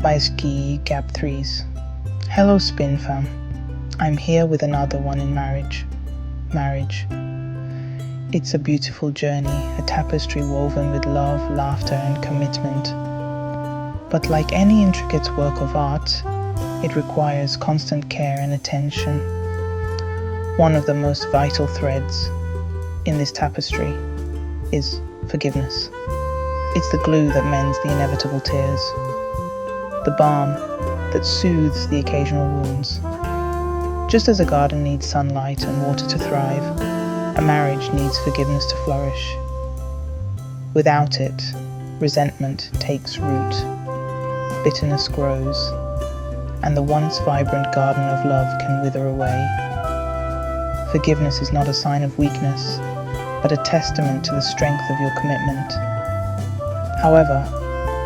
by ski gap 3s. Hello Spin fam. I'm here with another one in marriage. Marriage. It's a beautiful journey, a tapestry woven with love, laughter and commitment. But like any intricate work of art, it requires constant care and attention. One of the most vital threads in this tapestry is forgiveness. It's the glue that mends the inevitable tears, the balm that soothes the occasional wounds. Just as a garden needs sunlight and water to thrive, a marriage needs forgiveness to flourish. Without it, resentment takes root, bitterness grows, and the once vibrant garden of love can wither away. Forgiveness is not a sign of weakness, but a testament to the strength of your commitment. However,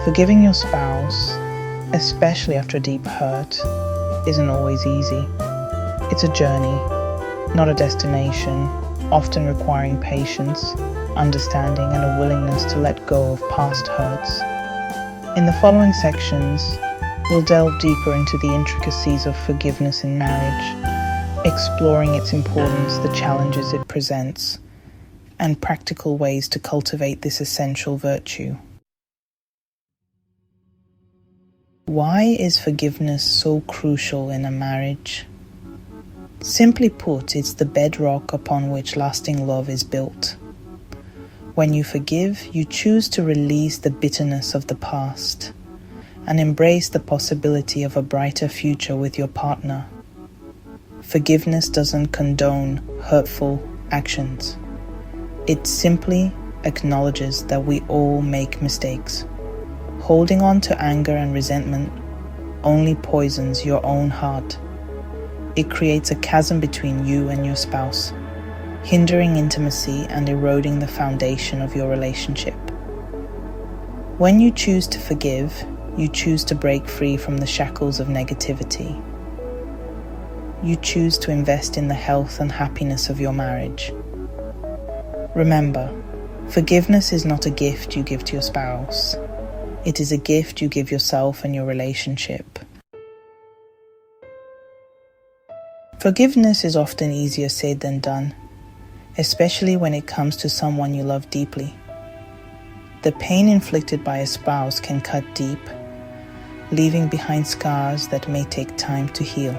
forgiving your spouse, especially after a deep hurt, isn't always easy. It's a journey, not a destination, often requiring patience, understanding, and a willingness to let go of past hurts. In the following sections, we'll delve deeper into the intricacies of forgiveness in marriage, exploring its importance, the challenges it presents, and practical ways to cultivate this essential virtue. Why is forgiveness so crucial in a marriage? Simply put, it's the bedrock upon which lasting love is built. When you forgive, you choose to release the bitterness of the past and embrace the possibility of a brighter future with your partner. Forgiveness doesn't condone hurtful actions. It simply acknowledges that we all make mistakes. Holding on to anger and resentment only poisons your own heart. It creates a chasm between you and your spouse, hindering intimacy and eroding the foundation of your relationship. When you choose to forgive, you choose to break free from the shackles of negativity. You choose to invest in the health and happiness of your marriage. Remember, forgiveness is not a gift you give to your spouse. It is a gift you give yourself and your relationship. Forgiveness is often easier said than done, especially when it comes to someone you love deeply. The pain inflicted by a spouse can cut deep, leaving behind scars that may take time to heal.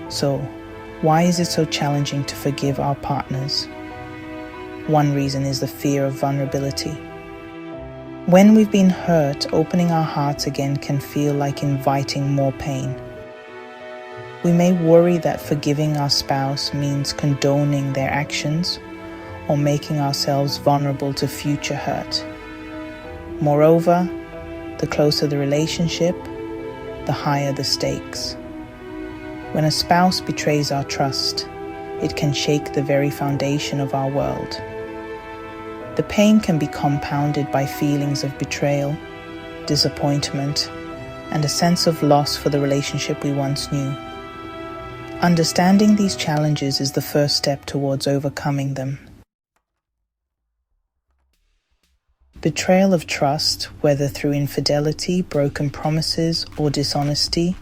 So, why is it so challenging to forgive our partners? One reason is the fear of vulnerability. When we've been hurt, opening our hearts again can feel like inviting more pain. We may worry that forgiving our spouse means condoning their actions or making ourselves vulnerable to future hurt. Moreover, the closer the relationship, the higher the stakes. When a spouse betrays our trust, it can shake the very foundation of our world. The pain can be compounded by feelings of betrayal, disappointment, and a sense of loss for the relationship we once knew. Understanding these challenges is the first step towards overcoming them. Betrayal of trust, whether through infidelity, broken promises, or dishonesty,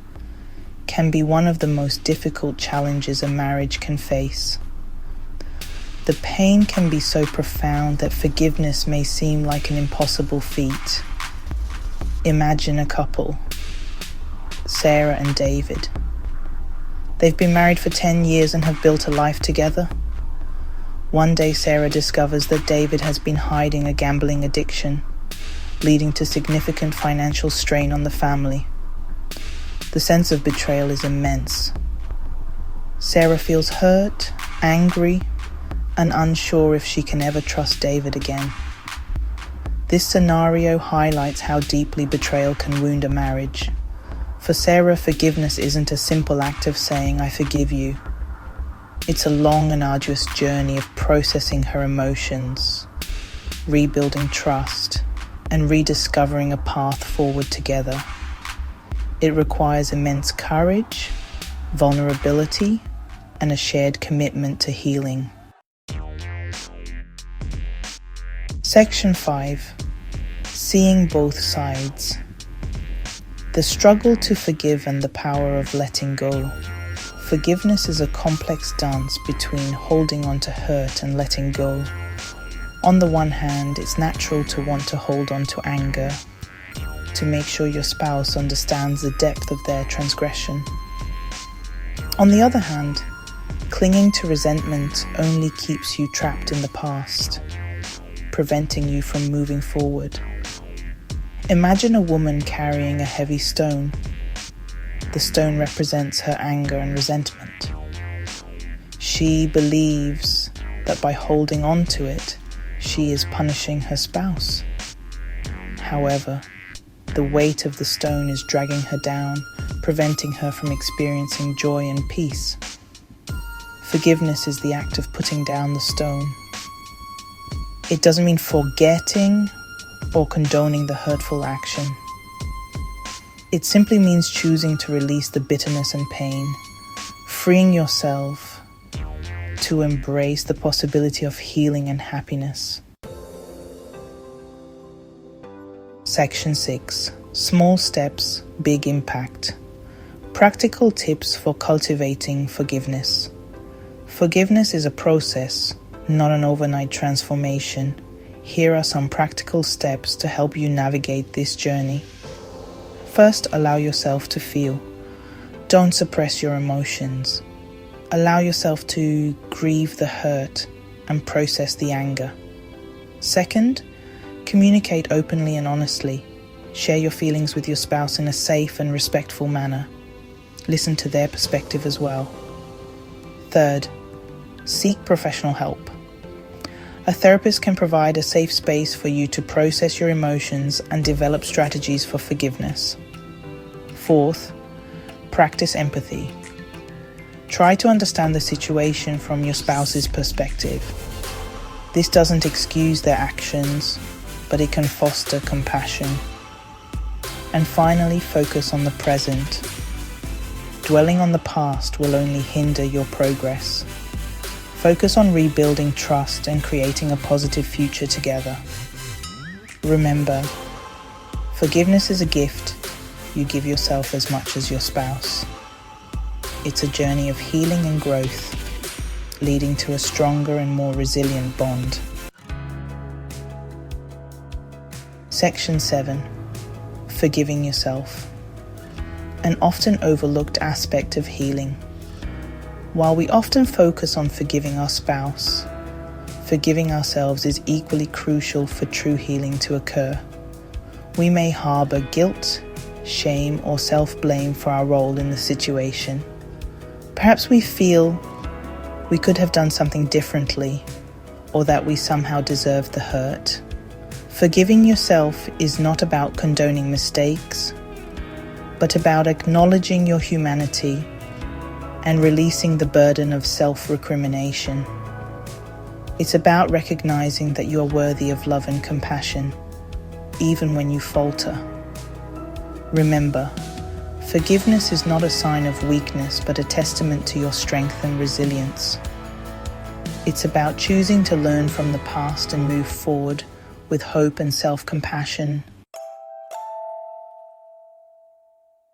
can be one of the most difficult challenges a marriage can face. The pain can be so profound that forgiveness may seem like an impossible feat. Imagine a couple, Sarah and David. They've been married for 10 years and have built a life together. One day Sarah discovers that David has been hiding a gambling addiction, leading to significant financial strain on the family. The sense of betrayal is immense. Sarah feels hurt, angry, and unsure if she can ever trust David again. This scenario highlights how deeply betrayal can wound a marriage. For Sarah, forgiveness isn't a simple act of saying, "I forgive you." It's a long and arduous journey of processing her emotions, rebuilding trust, and rediscovering a path forward together. It requires immense courage, vulnerability, and a shared commitment to healing. Section 5. Seeing both sides. The struggle to forgive and the power of letting go. Forgiveness is a complex dance between holding on to hurt and letting go. On the one hand, it's natural to want to hold on to anger, to make sure your spouse understands the depth of their transgression. On the other hand, clinging to resentment only keeps you trapped in the past, preventing you from moving forward. Imagine a woman carrying a heavy stone. The stone represents her anger and resentment. She believes that by holding on to it, she is punishing her spouse. However, the weight of the stone is dragging her down, preventing her from experiencing joy and peace. Forgiveness is the act of putting down the stone. It doesn't mean forgetting or condoning the hurtful action. It simply means choosing to release the bitterness and pain, freeing yourself to embrace the possibility of healing and happiness. Section 6. Small steps, big impact. Practical tips for cultivating forgiveness. Forgiveness is a process, not an overnight transformation. Here are some practical steps to help you navigate this journey. First, allow yourself to feel. Don't suppress your emotions. Allow yourself to grieve the hurt and process the anger. Second, communicate openly and honestly. Share your feelings with your spouse in a safe and respectful manner. Listen to their perspective as well. Third, seek professional help. A therapist can provide a safe space for you to process your emotions and develop strategies for forgiveness. Fourth, practice empathy. Try to understand the situation from your spouse's perspective. This doesn't excuse their actions, but it can foster compassion. And finally, focus on the present. Dwelling on the past will only hinder your progress. Focus on rebuilding trust and creating a positive future together. Remember, forgiveness is a gift you give yourself as much as your spouse. It's a journey of healing and growth, leading to a stronger and more resilient bond. Section 7. Forgiving yourself. An often overlooked aspect of healing. While we often focus on forgiving our spouse, forgiving ourselves is equally crucial for true healing to occur. We may harbor guilt, shame, or self-blame for our role in the situation. Perhaps we feel we could have done something differently, or that we somehow deserve the hurt. Forgiving yourself is not about condoning mistakes, but about acknowledging your humanity and releasing the burden of self-recrimination. It's about recognizing that you are worthy of love and compassion, even when you falter. Remember, forgiveness is not a sign of weakness, but a testament to your strength and resilience. It's about choosing to learn from the past and move forward with hope and self-compassion.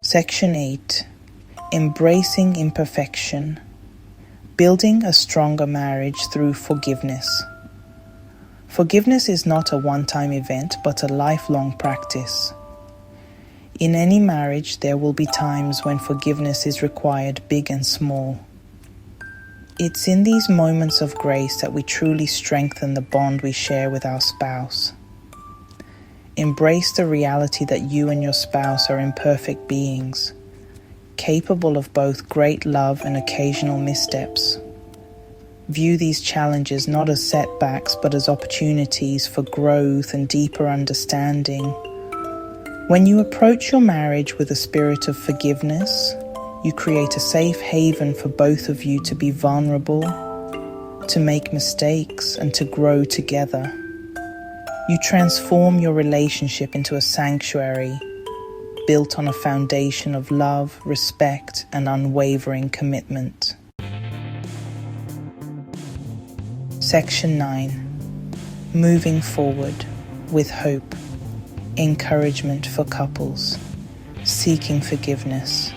Section 8. Embracing imperfection. Building a stronger marriage through forgiveness. Forgiveness is not a one-time event, but a lifelong practice. In any marriage, there will be times when forgiveness is required, big and small. It's in these moments of grace that we truly strengthen the bond we share with our spouse. Embrace the reality that you and your spouse are imperfect beings, capable of both great love and occasional missteps. View these challenges not as setbacks, but as opportunities for growth and deeper understanding. When you approach your marriage with a spirit of forgiveness, you create a safe haven for both of you to be vulnerable, to make mistakes, and to grow together. You transform your relationship into a sanctuary built on a foundation of love, respect, and unwavering commitment. Section 9. Moving forward with hope. Encouragement for couples. Seeking forgiveness.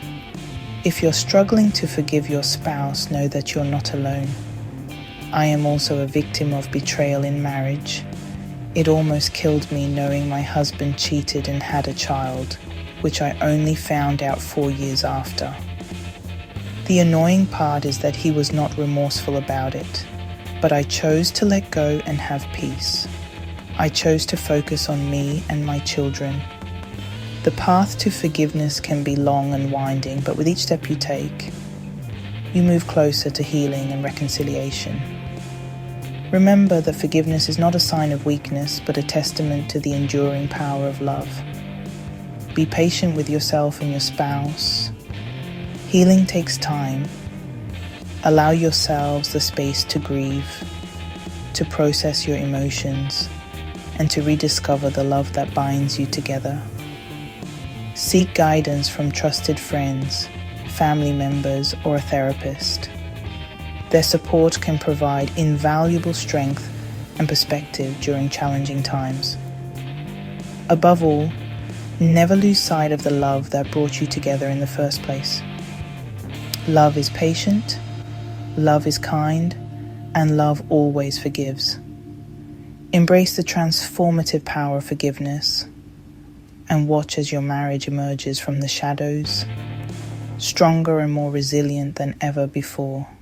If you're struggling to forgive your spouse, know that you're not alone. I am also a victim of betrayal in marriage. It almost killed me knowing my husband cheated and had a child, which I only found out 4 years after. The annoying part is that he was not remorseful about it, but I chose to let go and have peace. I chose to focus on me and my children. The path to forgiveness can be long and winding, but with each step you take, you move closer to healing and reconciliation. Remember that forgiveness is not a sign of weakness, but a testament to the enduring power of love. Be patient with yourself and your spouse. Healing takes time. Allow yourselves the space to grieve, to process your emotions, and to rediscover the love that binds you together. Seek guidance from trusted friends, family members, or a therapist. Their support can provide invaluable strength and perspective during challenging times. Above all, never lose sight of the love that brought you together in the first place. Love is patient, love is kind, and love always forgives. Embrace the transformative power of forgiveness and watch as your marriage emerges from the shadows, stronger and more resilient than ever before.